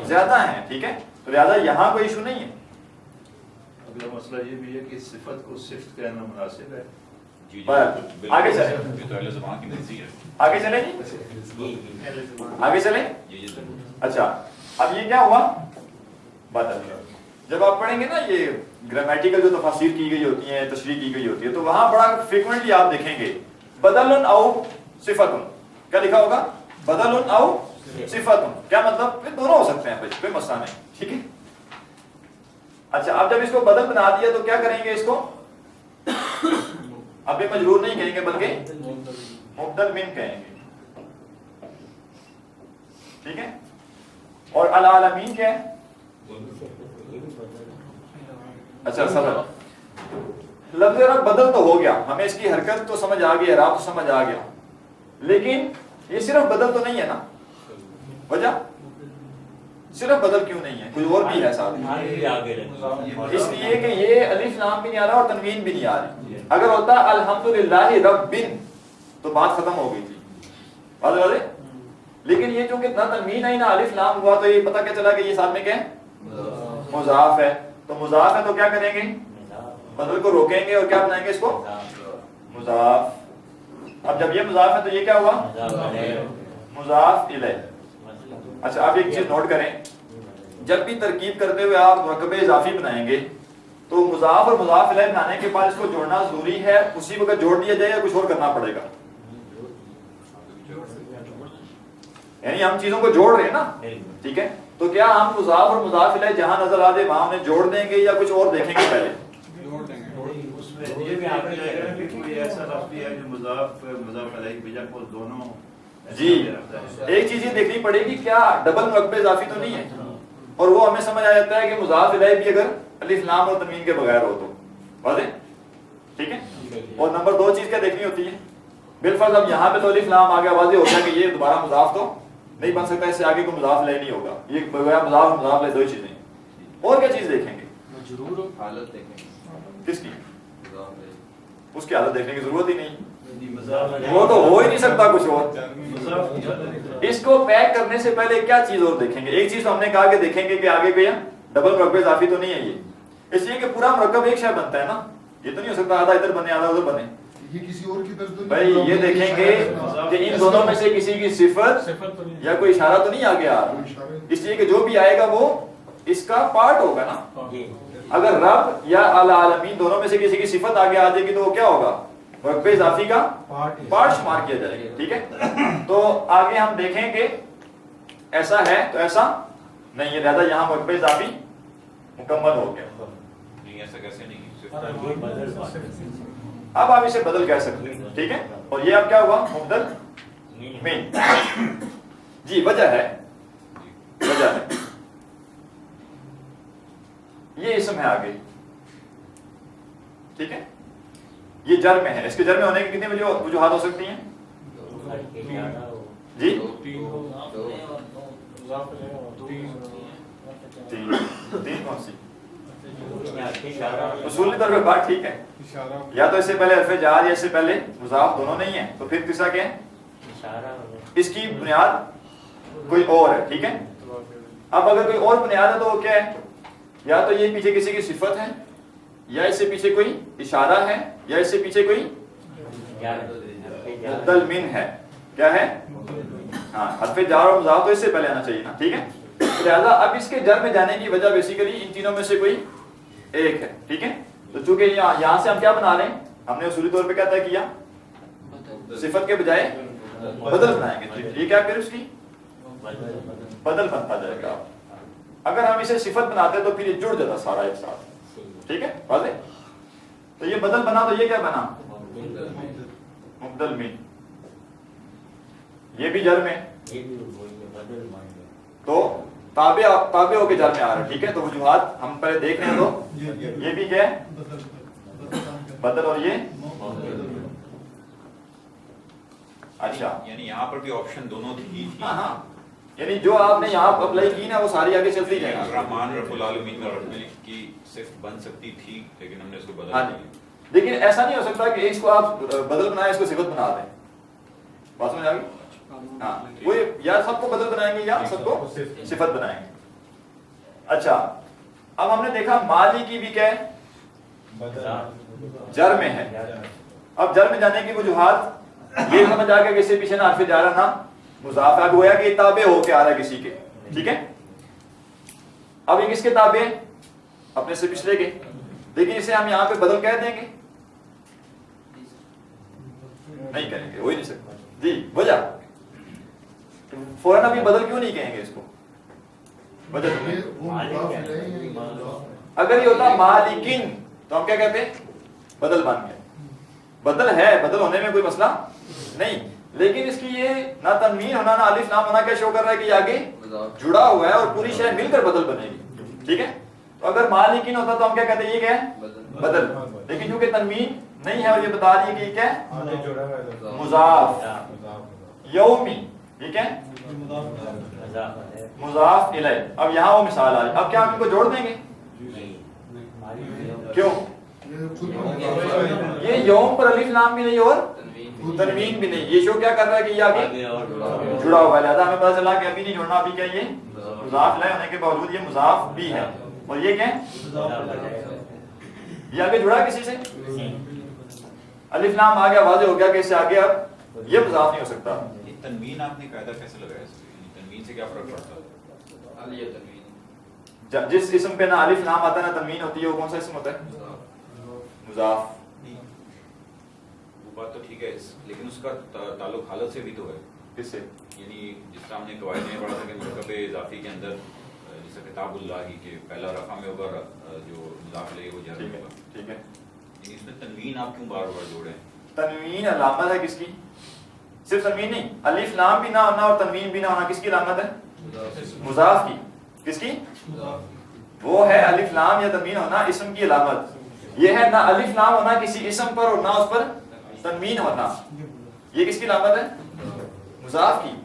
زیادہ ہیں. ٹھیک ہے, تو لہٰذا یہاں کوئی ایشو نہیں ہے. اگلا مسئلہ یہ بھی ہے کہ صفت کو صفت کہنا مناسب ہے. آگے چلیں, آگے چلیں جی, آگے چلیں. اچھا اب یہ کیا ہوا بدل. جب آپ پڑھیں گے نا یہ گرامیٹیکل جو تفاسیر کی گئی ہوتی ہیں, تشریح کی گئی ہوتی ہے, تو وہاں بڑا فریکوینٹلی آپ دیکھیں گے بدل او صفت. کیا لکھا ہوگا؟ بدل او صفت. کیا مطلب؟ پھر دونوں ہو سکتے ہیں, کوئی مسئلہ نہیں. ٹھیک ہے. اچھا اب جب اس کو بدل بنا دیا تو کیا کریں گے اس کو؟ اب یہ مجرور نہیں کہیں گے بلکہ مبدل من کہیں گے. ٹھیک ہے. اور العالمین کیا ہے؟ اچھا سبب لفظ رب بدل تو ہو گیا, ہمیں اس کی حرکت تو سمجھ آ گئی, اعراب تو سمجھ آ گیا, لیکن یہ صرف بدل تو نہیں ہے نا. وجہ صرف بدل کیوں نہیں ہے, کوئی اور بھی ہے ساتھ. اس لیے کہ یہ الف لام بھی نہیں آ رہا اور تنوین بھی نہیں آ رہی. اگر ہوتا الحمدللہ رب تو بات ختم ہو گئی تھی. واضح واضح. لیکن یہ چونکہ نہ تنوین ہے نہ الف لام ہوا تو یہ پتہ کیا چلا کہ یہ ساتھ میں کیا ہے؟ مضاف ہے. تو مضاف ہے تو کیا کریں گے؟ بدل کو روکیں گے اور کیا بنائیں گے اس کو؟ مضاف. اب جب یہ مضاف ہے تو یہ کیا ہوا؟ مضاف الیہ. اچھا اب ایک چیز نوٹ کریں, جب بھی ترکیب کرتے ہوئے آپ مرکب اضافی بنائیں گے تو مضاف اور مضاف الیہ بنانے کے بعد اس کو جوڑنا ضروری ہے, اسی وقت جوڑ دیا جائے یا کچھ اور کرنا پڑے گا؟ یعنی ہم چیزوں کو جوڑ رہے ہیں نا. ٹھیک ہے, تو کیا ہم مضاف اور مضاف الیہ جہاں نظر آ جائے وہاں ہم نے جوڑ دیں گے یا کچھ اور دیکھیں گے پہلے؟ جوڑ دیں گے. اس میں یہ بھی آپ نے کوئی ایسا لفظ ہے جو مضاف علیہ بجا کو دونوں. جی ایک چیز یہ دیکھنی پڑے گی کیا ڈبل مرکب اضافی تو نہیں ہے, اور وہ ہمیں سمجھ آ جاتا ہے کہ مضاف الیہ بھی اگر الف لام اور تنوین کے بغیر ہو تو. واضح؟ ٹھیک ہے. اور نمبر دو چیز کیا دیکھنی ہوتی ہے؟ بالفرض اب یہاں پہ تو الف لام آ گیا, واضح ہو گیا کہ یہ دوبارہ مضاف تو نہیں بن سکتا, اس سے آگے کوئی مضاف الیہ نہیں ہوگا. یہ بغیر مضاف مضاف الیہ دو ہی چیزیں. اور کیا چیز دیکھیں گے؟ مجرور حالت دیکھیں. کس کی؟ اس کی حالت دیکھنے کی ضرورت ہی نہیں, وہ تو ہو ہی نہیں سکتا کچھ اور. اس کو پیک کرنے سے پہلے کیا چیز اور دیکھیں گے؟ ایک چیز تو ہم نے کہا کہ دیکھیں گے کہ آگے کوئی ڈبل مرکب اضافی تو نہیں ہے یہ, اس لیے کہ پورا مرکب ایک شے بنتا ہے نا, یہ تو نہیں ہو سکتا آدھا ادھر بنے آدھا ادھر بنے. یہ کسی اور کی طرف تو بھائی یہ دیکھیں گے کہ ان دونوں میں سے کسی کی صفت یا کوئی اشارہ تو نہیں آگے آ رہا, اس لیے کہ جو بھی آئے گا وہ اس کا پارٹ ہوگا نا. اگر رب یا العالمین دونوں میں سے کسی کی صفت آگے آ جائے گی تو وہ کیا ہوگا؟ مرکب اضافی کا پارٹ شمار کیا جائے گا. ٹھیک ہے, تو آگے ہم دیکھیں کہ ایسا ہے تو ایسا نہیں ہے, لہذا یہاں مرکب اضافی مکمل ہو گیا. ایسا کیسے نہیں؟ اب آپ اسے بدل کہہ سکتے ہیں. ٹھیک ہے, اور یہ اب کیا ہوا؟ مبدل من. جی وجہ ہے, وجہ ہے یہ اسم ہے آگے. ٹھیک ہے, یہ جر میں ہے. اس کے جر میں ہونے کی کتنی وجوہات ہو سکتی ہیں؟ جی تین کون سی؟ اصولی طور پہ بات ٹھیک ہے, یا تو اس سے پہلے حرف جار یا اس سے پہلے مضاف دونوں نہیں ہے, تو پھر تیسرا کیا ہے؟ اس کی بنیاد کوئی اور ہے. ٹھیک ہے, اب اگر کوئی اور بنیاد ہے تو وہ کیا ہے؟ یا تو یہ پیچھے کسی کی صفت ہے, یا اس سے پیچھے کوئی اشارہ ہے, یا اس سے پیچھے کوئی مبدل من ہے. کیا ہے؟ ہاں حرف جار اور مضاف تو اس سے پہلے آنا چاہیے نا. ٹھیک ہے, لہذا اب اس کے جر میں جانے کی وجہ بیسیکلی ان تینوں میں سے کوئی ایک ہے. ٹھیک ہے, تو چونکہ یہاں سے ہم کیا بنا رہے ہیں, ہم نے اصولی طور پہ کیا طے کیا؟ صفت کے بجائے بدل بنائیں گے. یہ کیا پھر اس کی بدل بنتا جائے گا. اگر ہم اسے صفت بناتے تو پھر یہ جڑ جاتا سارا ایک ساتھ. ٹھیک ہے واضح. تو یہ بدل بنا تو یہ کیا بنا؟ مبدل من. یہ بھی جر میں تو تابع ہو کے جر میں آ رہا ہے. ٹھیک ہے, تو وجوہات ہم پہلے دیکھ رہے ہیں. تو یہ بھی کیا ہے بدل, اور یہ اچھا یعنی یہاں پر بھی آپشن دونوں تھی. ہاں یعنی جو آپ نے یہاں اپلائی کی نا وہ ساری آگے چلتی جائیں. الرحمن رب العالمین میں رکھنے کی صفت بن سکتی تھی لیکن ہم نے اس کو بدل ہاں دیا. لیکن ایسا نہیں ہو سکتا کہ اس کو آپ بدل بنائیں اس کو صفت بنا دیں. بات سمجھ آ گئی؟ ہاں, وہ یا سب کو بدل بنائیں گے یا سب کو صفت بنائیں گے. اچھا, اب ہم نے دیکھا مالی کی بھی کیا ہے جر میں ہے. اب جر میں جانے کی وجوہات یہ سمجھ آ گیا کہ اس سے پیچھے نہ حرف جارہ نہ مضاف ہے. گویا کہ یہ تابع ہو کے آ رہا ہے کسی کے. ٹھیک ہے, اب یہ کس کے تابع ہے؟ اپنے سے پچھلے کے. لیکن اسے ہم یہاں پہ بدل کہہ دیں گے نہیں کہیں گے, ہو ہی نہیں سکتا. جی وجہ فوراً ابھی بدل کیوں نہیں کہیں گے اس کو؟ وجہ اگر یہ ہوتا مالکن تو ہم کیا کہتے ہیں بدل بن گئے. بدل ہے, بدل ہونے میں کوئی مسئلہ نہیں, لیکن اس کی یہ نہ تنوین ہونا نہ الف لام ہونا کیا شو کر رہا ہے کہ یہ آگے جڑا ہوا ہے اور پوری شے مل کر بدل بنے گی. ٹھیک ہے, تو اگر مالکن ہوتا تو ہم کیا کہتے ہیں یہ کیا ہے بدل. لیکن چونکہ تنوین نہیں ہے اور یہ بتا رہی ہے کہ یہ کیا ہے مضاف. یومی یہ کیا ہے مضاف الیہ. اب یہاں وہ مثال آ رہی. اب کیا ہم ان کو جوڑ دیں گے؟ کیوں؟ یہ یوم پر الف لام بھی نہیں اور تنوین بھی نہیں. یہ شو کیا کر رہا ہے کہ یہ آگے جڑا ہوا ہے. لہذا ہمیں پتہ چلا کہ ابھی نہیں جوڑنا. ابھی کیا یہ مضاف الیہ ہونے کے باوجود یہ مضاف بھی ہے. اور یہ کیا ہے یہ آگے جڑا کسی سے. الف لام آ گیا, واضح ہو گیا کہ اس سے آگے اب یہ مضاف نہیں ہو سکتا. تنوین آپ نے قاعدہ کیسے لگایا اس میں؟ تنوین سے کیا فرق پڑتا ہے؟ جس اسم پہ نہ الف لام آتا ہے نہ تنوین ہوتی ہے وہ کون سا اسم ہوتا ہے؟ مضاف. وہ بات تو ٹھیک ہے, لیکن اس کا تعلق حالت سے بھی تو ہے. کس سے؟ یعنی جس طرح ہم نے قواعد میں پڑھا تھا کہ مرکب اضافی کے اندر جیسے کتاب اللہ ہی کے پہلا رفع میں ہوگا جو مضاف الیہ وہ جر ہوگا. ٹھیک ہے, یعنی اس میں تنوین آپ کیوں بار بار جوڑے ہیں؟ تنوین علامت ہے کس کی؟ صرف تنوین نہیں, الف لام بھی نہ ہونا اور تنوین بھی نہ ہونا کس کی علامت ہے؟ مضاف کی. کس کی؟ وہ ہے الف لام یا تنوین ہونا اسم کی علامت. یہ ہے نہ الف لام ہونا کسی اسم پر اور نہ اس پر تنوین ہونا. یہ کس کی علامت ہے؟ مضاف کی.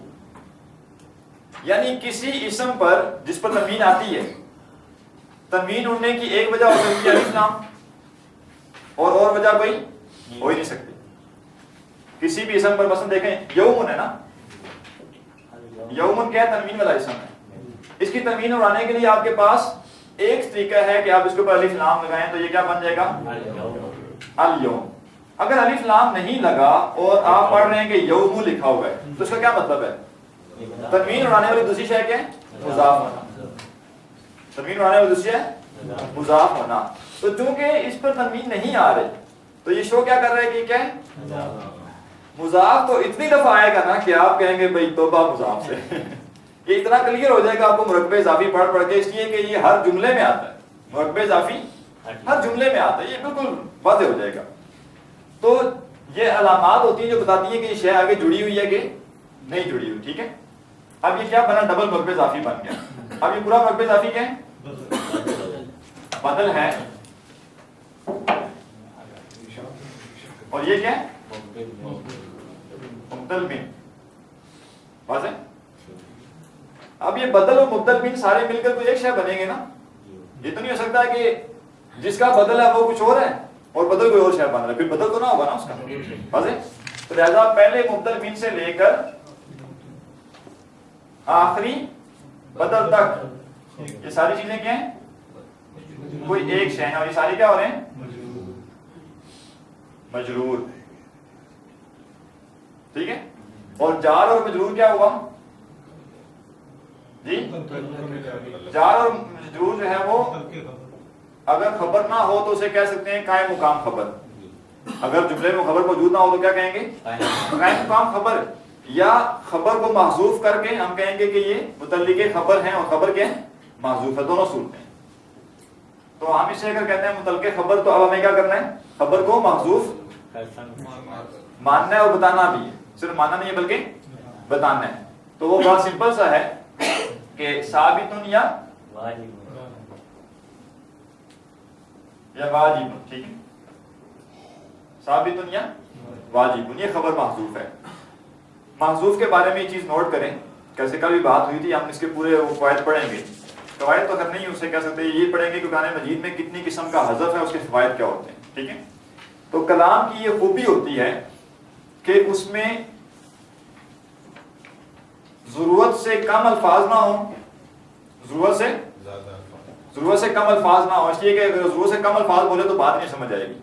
یعنی کسی اسم پر جس پر تنوین آتی ہے, تنوین اڑنے کی ایک وجہ ہو سکتی ہے الف لام, اور وجہ کوئی ہو ہی نہیں سکتی. کسی بھی اسم پر مثلا دیکھیں یومن ہے نا, یومن کیا ہے تنوین والا اسم ہے. اس کی تنوین اڑانے کے لیے آپ کے پاس ایک طریقہ ہے کہ آپ اس کے اوپر الف لام لگائیں تو یہ کیا بن جائے گا الیوم. اگر الف لام نہیں لگا اور آپ پڑھ رہے ہیں کہ یوم لکھا ہوا ہے تو اس کا کیا مطلب ہے؟ تنوین اڑانے والی دوسری شے کیا ہے؟ مضاف ہونا. تنوین اڑانے والی دوسری ہے مضاف ہونا. تو چونکہ اس پر تنوین نہیں آ رہی تو یہ شو کیا کر رہا ہے کہ کیا ہے مضاف. تو اتنی دفعہ آئے گا نا کہ آپ کہیں گے بھائی توبہ مضاف سے. یہ اتنا کلیئر ہو جائے گا آپ کو مرکب اضافی پڑھ کے, اس لیے کہ یہ ہر جملے میں آتا ہے. مرکب اضافی ہر جملے میں آتا ہے, یہ بالکل واضح ہو جائے گا. تو یہ علامات ہوتی ہیں جو بتاتی ہیں کہ یہ شے آگے جڑی ہوئی ہے کہ نہیں جڑی ہوئی. ٹھیک ہے, اب یہ کیا بنا ڈبل مرکب اضافی بن گیا. اب یہ پورا مرکب اضافی کیا ہے؟ بدل ہے. اور یہ کیا ہے مبدل بن. واضح. اب یہ بدل اور مبدل بن سارے مل کر کوئی ایک شے بنیں گے نا. یہ تو نہیں ہو سکتا کہ جس کا بدل ہے وہ کچھ اور ہے اور بدل کوئی اور شے بن رہا ہے, پھر بدل تو نہ ہوگا نا اس کا. واضح. تو لہذا پہلے مبدل بن سے لے کر آخری بدل تک یہ ساری چیزیں کیا ہیں کوئی ایک شے ہیں, اور یہ ساری کیا ہو رہے ہیں مجرور. ٹھیک ہے, اور جار اور مجرور کیا ہوا جی؟ جار اور مجرور جو ہے وہ اگر خبر نہ ہو تو اسے کہہ سکتے ہیں قائم مقام خبر. اگر جملے میں خبر موجود نہ ہو تو کیا کہیں گے قائم مقام خبر. یا خبر کو محذوف کر کے ہم کہیں گے کہ یہ متعلق خبر ہیں اور خبر کے محذوف ہے, دونوں صورتیں. تو ہم اسے اگر کہتے ہیں متعلق خبر تو اب ہمیں کیا کرنا ہے خبر کو محذوف ماننا ہے اور بتانا بھی ہے. صرف ماننا نہیں ہے بلکہ بتانا ہے. تو وہ بہت سمپل سا ہے کہ ثابت یا واجب. ٹھیک ہے, ثابت یا واجب, یہ خبر محذوف ہے. محذوف کے بارے میں یہ چیز نوٹ کریں, کیسے کل بھی بات ہوئی تھی, ہم اس کے پورے وہ فوائد پڑھیں گے. فوائد تو اگر نہیں اسے کہہ سکتے, یہ پڑھیں گے کہ قرآن مجید میں کتنی قسم کا حذف ہے, اس کے فوائد کیا ہوتے ہیں. ٹھیک ہے, تو کلام کی یہ خوبی ہوتی ہے کہ اس میں ضرورت سے کم الفاظ نہ ہوں, ضرورت سے کم الفاظ نہ ہوں, اس لیے کہ اگر ضرورت سے کم الفاظ بولے تو بات نہیں سمجھ آئے گی,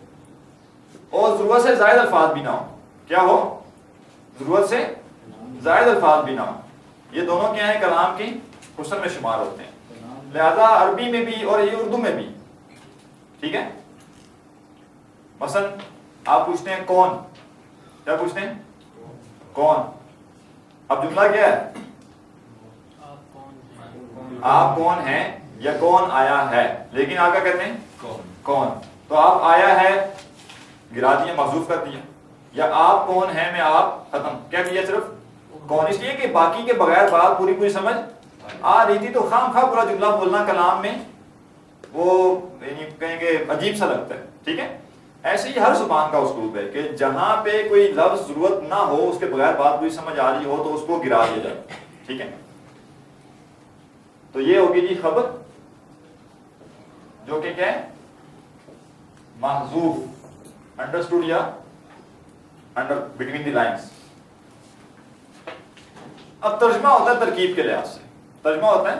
اور ضرورت سے زائد الفاظ بھی نہ ہو. کیا ہو؟ ضرورت سے زائد الفاظ بھی نہ ہو. یہ دونوں کیا ہیں, کلام کی حسن میں شمار ہوتے ہیں. لہذا عربی میں بھی اور یہ اردو میں بھی. ٹھیک ہے, مثلا آپ پوچھتے ہیں کون, کیا پوچھتے ہیں؟ کون. اب جملہ کیا ہے؟ آپ کون ہیں یا کون آیا ہے, لیکن آپ کیا کہتے ہیں؟ کون. تو آپ آیا ہے گرا دیا, محذوف کر دیا, یا آپ کون ہیں میں آپ ختم, کیا کیا صرف کون. اس لیے کہ باقی کے بغیر بات پوری سمجھ آ رہی تھی, تو خام خواہ پورا جملہ بولنا کلام میں وہ یعنی کہیں گے عجیب سا لگتا ہے. ٹھیک ہے, ایسے ہی ہر زبان کا اسلوب ہے کہ جہاں پہ کوئی لفظ ضرورت نہ ہو, اس کے بغیر بات پوری سمجھ آ رہی ہو, تو اس کو گرا دیا جائے. ٹھیک ہے, تو یہ ہوگی جی خبر, جو کہ کیا ہے, محذوف, انڈرسٹوڈ یا انڈر بٹوین دی لائنز. اب ترجمہ ہوتا ہے ترکیب کے لحاظ سے, ترجمہ ہوتا ہے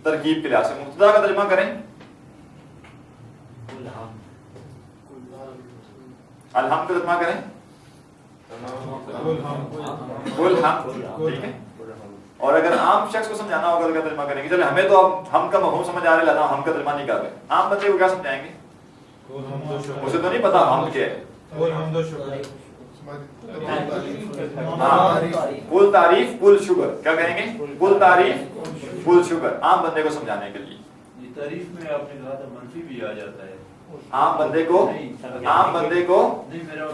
ترکیب کے لحاظ سے. مبتدا کا ترجمہ کریں, الحمد کا ترجمہ کریں, قل ہم. ٹھیک ہے, اور اگر عام شخص کو سمجھانا ہوگا تو کیا ترجمہ کریں گے؟ چلے ہمیں تو اب ہم کا مفہوم سمجھ آ رہا ہے, ہم کا ترجمہ نہیں کر رہے, عام بندے کو کیا سمجھائیں گے؟ اسے تو نہیں پتا ہم کیا ہے. کل تعریف کل شکر, کیا کہیں گے؟ کل تعریف کل شکر, عام بندے کو سمجھانے کے لیے. تعریف میں آپ نے کہا تھا منفی بھی آ جاتا ہے, عام بندے کو نہیں, میرا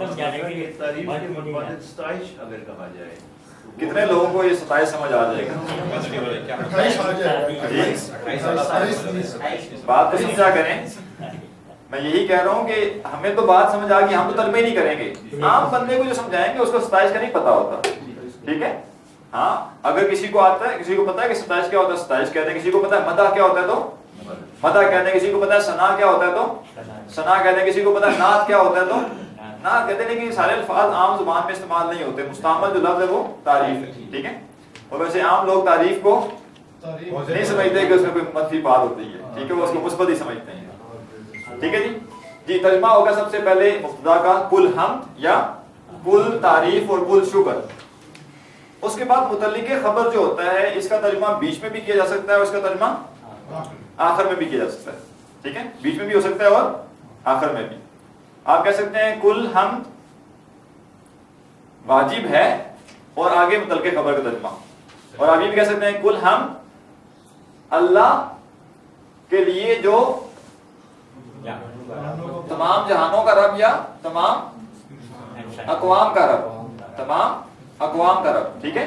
تعریف کے متبادل ستائش اگر کہا جائے, کتنے لوگوں کو یہ 27 سمجھ آ جائے گا؟ بات تو سمجھا کریں. میں یہی کہہ رہا ہوں کہ ہمیں تو بات سمجھ آ گئی, ہم تو ترجمہ ہی نہیں کریں گے. عام بندے کو جو سمجھائیں گے اس کو 27 کا نہیں پتا ہوتا. ٹھیک ہے, ہاں اگر کسی کو آتا ہے, کسی کو پتا ہے کہ 27 کیا ہوتا ہے 27 کہتے ہیں, کسی کو پتا ہے مدح کیا ہوتا ہے تو مدح کہتے ہیں, کسی کو پتا ہے ثنا کیا ہوتا ہے تو ثنا کہتے ہیں, کسی کو پتا ہے نعت کیا ہوتا ہے تو نعت کہتے ہیں. لیکن یہ سارے الفاظ عام زبان میں استعمال نہیں ہوتے. مستعمل جو لفظ ہے وہ تعریف ہے. ٹھیک ہے, اور ویسے عام لوگ تعریف کو نہیں سمجھتے کہ اس میں کوئی منفی بات ہوتی ہے. ٹھیک ہے, وہ اس کو مثبت ہی سمجھتے ہیں. ٹھیک ہے جی, ترجمہ ہوگا سب سے پہلے مبتدا کا کل حمد یا کل تعریف اور کل شکر. اس کے بعد متعلق خبر جو ہوتا ہے, اس کا ترجمہ بیچ میں بھی کیا جا سکتا ہے, اور اس کا ترجمہ آخر میں بھی کیا جا سکتا ہے. ٹھیک ہے, بیچ میں بھی ہو سکتا ہے اور آخر میں بھی. آپ کہہ سکتے ہیں کل حمد واجب ہے, اور آگے متعلق خبر کا ترجمہ. اور آپ یہ بھی کہہ سکتے ہیں کل حمد اللہ کے لیے جو تمام جہانوں کا رب یا تمام اقوام کا رب, تمام اقوام کا رب. ٹھیک ہے,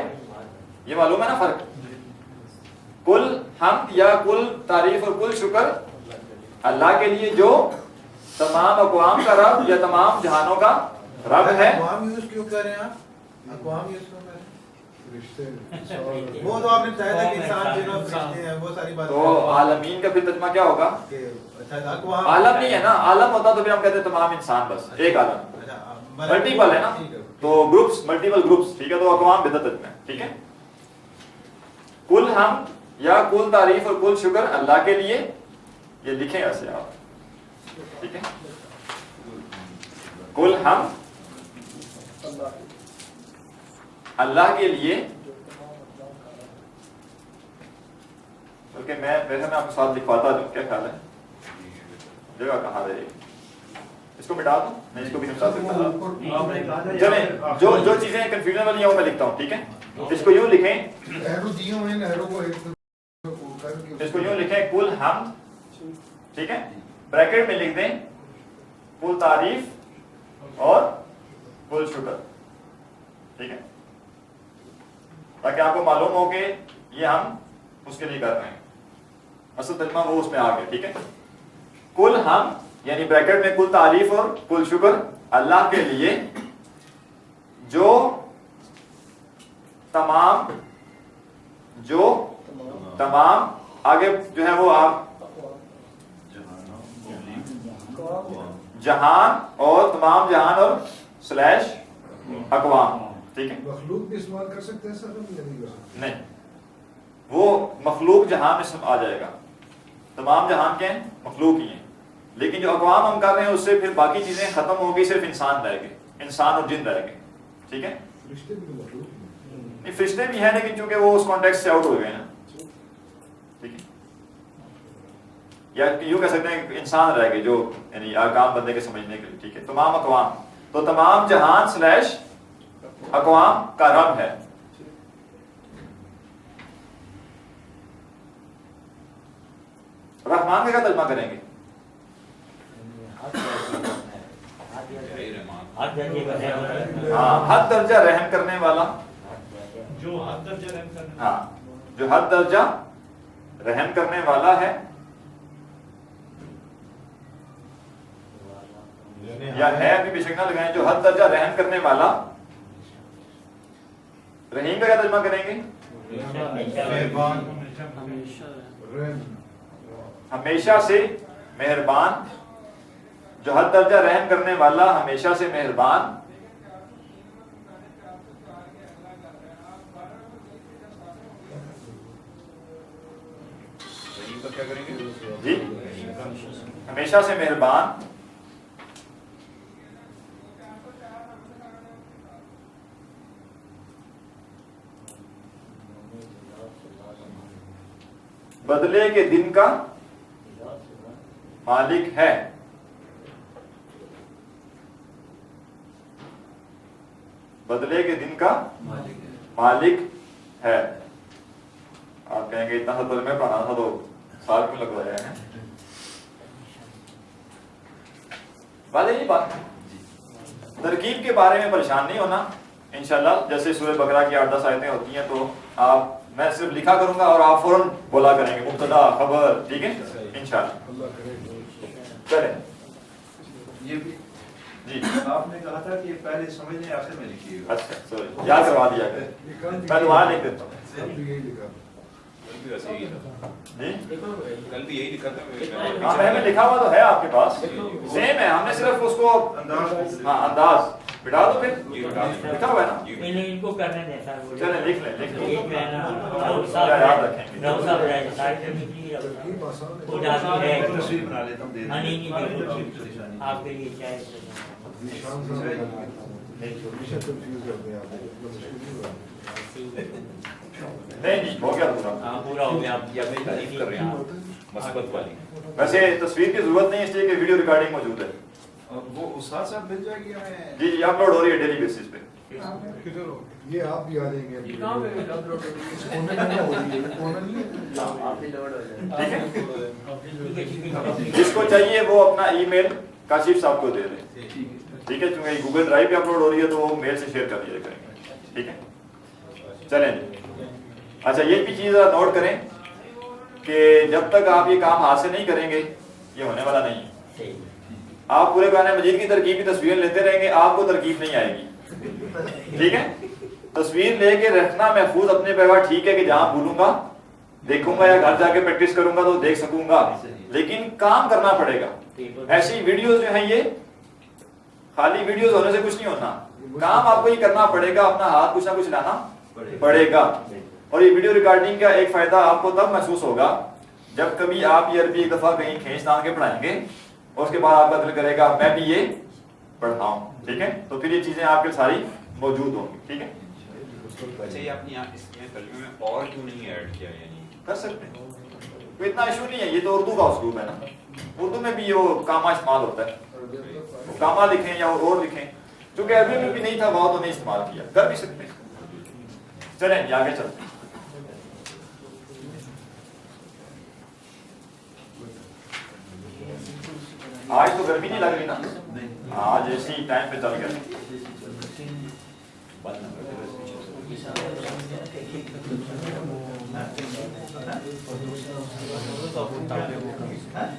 یہ معلوم ہے نا فرق. کل حمد یا کل تعریف اور کل شکر اللہ کے لیے جو تمام اقوام کا رب یا تمام جہانوں کا رب ہے. اقوام یوز کیوں کر رہے ہیں آپ؟ اقوام یوز کیوں کر رہے ہیں؟ وہ تو آپ نے بتایا تھا کہ انسان جنوں فرشتے ہیں, وہ ساری باتیں. تو عالمین کا پھر ترجمہ کیا ہوگا؟ عالم نہیں ہے نا, عالم ہوتا تو پھر ہم کہتے ہیں تمام انسان, بس ایک عالم. ملٹیپل ہے نا, تو گروپس, ملٹیپل گروپس. ٹھیک ہے, تو اقوام بدعت میں. ٹھیک ہے, کل حمد یا کل تعریف اور کل شکر اللہ کے لیے, یہ لکھیں ایسے آپ. ٹھیک ہے, کل حمد اللہ کے لیے. بلکہ میں آپ کے ساتھ لکھواتا ہوں, کیا خیال ہے؟ جگہ کہاں رہے گی, اس کو مٹا دوں, میں اس کو بھی مٹا سکتا ہوں. چلیں, جو چیزیں کنفیوژن والی ہیں وہ میں لکھتا ہوں. ٹھیک ہے, اس کو یوں لکھیں, اس کو یوں لکھیں کل حمد. ٹھیک ہے, بریکٹ میں لکھ دیں کل تعریف اور کل شکر. ٹھیک ہے, تاکہ آپ کو معلوم ہو کہ یہ ہم اس کے لیے کر رہے ہیں. اصل ترجمہ وہ اس میں آ گیا. ٹھیک ہے. کل ہم یعنی بریکٹ میں کل تعریف اور کل شکر اللہ کے لیے جو تمام آگے جو ہے وہ آپ جہان اور تمام جہان اور سلیش اقوام. ٹھیک ہے. مخلوق بھی استعمال کر سکتے ہیں سر یا نہیں کر سکتے؟ نہیں, وہ مخلوق جہان میں آ جائے گا. تمام جہان کے ہیں مخلوق ہی ہیں, لیکن جو اقوام ہم کر رہے ہیں اس سے پھر باقی چیزیں ختم ہو گئی, صرف انسان رہ گئے, انسان اور جن رہ گئے. ٹھیک ہے. فرشتے بھی تو مخلوق ہیں. نہیں, فرشتے بھی ہیں لیکن چونکہ وہ اس کانٹیکسٹ سے آؤٹ ہو گئے نا. ٹھیک ہے. یا یوں کہہ سکتے ہیں انسان رہ گئے جو یعنی احکام بندے کے سمجھنے کے لیے. ٹھیک ہے. تمام اقوام, تو تمام جہان سلیش اقوام کا رب ہے. رحمان کا کیا ترجمہ کریں گے؟ ہاں, حد درجہ رحم کرنے والا. جو حد درجہ رحم کرنے ہاں, جو حد درجہ رحم کرنے والا ہے یا ہے, ابھی بے شک نہ لگائیں, جو حد درجہ رحم کرنے والا. رحیم کا کیا ترجمہ کریں گے؟ ہمیشہ سے مہربان. جو حد درجہ رحم کرنے والا, ہمیشہ سے مہربان. رحیم کا کیا کریں گے؟ جی, ہمیشہ سے مہربان. بدلے کے دن کا مالک ہے. بدلے کے دن کا مالک ہے. آپ کہیں گے اتنا سا میں پڑھانا تھا تو سال کیوں لگوایا ہے. بات یہی بات ترکیب کے بارے میں پریشان نہیں ہونا انشاءاللہ. جیسے سورہ بقرہ کی 8-10 آیتیں ہوتی ہیں تو آپ, میں صرف لکھا کروں گا اور آپ فوراً بولا کریں گے مبتدا خبر. ٹھیک ہے انشاءاللہ. چلیں یہ بھی جی. آپ نے کہا تھا کہ پہلے سمجھنے آخر میں لکھیے گا. اچھا سوری, یاد کروا دیا کریں. میں وہاں لکھ دیتا ہوں. یہی لکھا کل بھی ویسے ہی تھا. جی, کل بھی یہی لکھا تھا. ہاں میں نے لکھا ہوا تو ہے آپ کے پاس, سیم ہے. ہم نے صرف اس کو انداز بٹھا دو, پھر لکھا ہوا ہے نا. ان کو کرنے دیں سر. چلیں لکھ لیں, لکھ لیں. ایک میں نا یاد رکھیں گے. صاحب رہے سارے نکلی ترکیب آسان وہ ہے. جاتی ہے. تصویر بنا لیتا ہوں, دے نہیں آپ کے لیے چاہے نشان سے ہمیشہ کنفیوز کرتے ہیں آپ. مشکل نہیں جی, ہو گیا پورا. پورا ہو گیا. یا میں تعریف کر رہے ہیں مثبت والی. ویسے تصویر کی ضرورت نہیں, اس لیے کہ ویڈیو ریکارڈنگ موجود ہے. وہ استاد صاحب مل جائے گی ہمیں. جی جی, اپلوڈ ہو رہی ہے ڈیلی بیسس پہ. کدھر ہو یہ آپ بھی آ جائیں گے. جس کو چاہیے وہ اپنا ای میل کاشف صاحب کو دے دیں. ٹھیک ہے, چونکہ گوگل ڈرائیو پہ اپلوڈ ہو رہی ہے تو وہ میل سے شیئر کر دیا کریں گے. ٹھیک ہے, چلیں جی. اچھا یہ بھی چیز نوٹ کریں کہ جب تک آپ یہ کام ہاتھ سے نہیں کریں گے یہ ہونے والا نہیں ہے. آپ پورے قرآن مجید کی ترکیب کی تصویریں لیتے رہیں گے, آپ کو ترکیب نہیں آئے گی. ٹھیک ہے, تصویر لے کے رکھنا محفوظ اپنے پہ. ٹھیک ہے کہ جہاں بھولوں گا دیکھوں گا یا گھر جا کے پریکٹس کروں گا تو دیکھ سکوں گا, لیکن کام کرنا پڑے گا. ایسی ویڈیوز جو ہیں یہ خالی ویڈیوز ہونے سے کچھ نہیں ہونا, کام آپ کو یہ کرنا پڑے گا, اپنا ہاتھ کچھ نہ کچھ لانا پڑے گا. اور یہ ویڈیو ریکارڈنگ کا ایک فائدہ آپ کو تب محسوس ہوگا جب کبھی آپ یہ عربی ایک دفعہ کہیں کھینچ تان کے پڑھائیں گے اور اس کے بعد آپ کا دل کرے گا میں بھی یہ پڑھاؤں. ٹھیک ہے, تو پھر یہ چیزیں آپ کے ساری موجود ہوں گی. ٹھیک ہے, اچھا یہ اپنی اس ترجمے میں اور کیوں نہیں ایڈ کیا؟ یعنی کر سکتے ہیں, کوئی اتنا ایشو نہیں ہے. یہ تو اردو کا اسلوب ہے نا, اردو میں بھی یہ کاما استعمال ہوتا ہے. کاما لکھیں یا اور لکھیں, چونکہ عربی میں بھی نہیں تھا واو تو نہیں استعمال کیا, کر بھی سکتے ہیں. چلیں یہ آگے چلتے ہیں. آج تو گرمی نہیں لگ رہی نا, آج اسی ٹائم پہ چل گیا. وہ